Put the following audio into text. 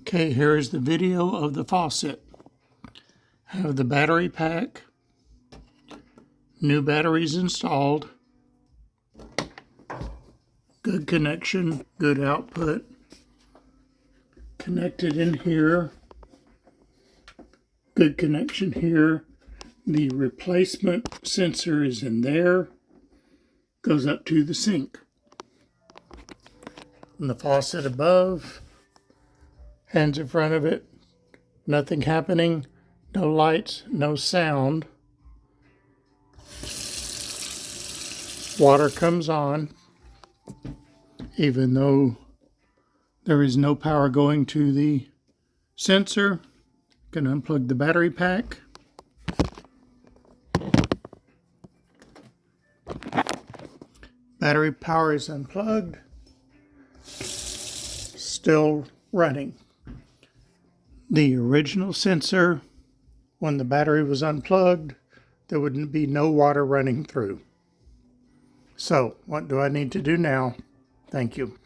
Okay, here is the video of the faucet. Have the battery pack, new batteries installed, good connection, good output, connected in here, good connection here. The replacement sensor is in there, goes up to the sink. And the faucet above, hands in front of it, nothing happening, no lights, no sound. Water comes on, even though there is no power going to the sensor. Can unplug the battery pack. Battery power is unplugged, still running. The original sensor, when the battery was unplugged, there wouldn't be no water running through. So, what do I need to do now? Thank you.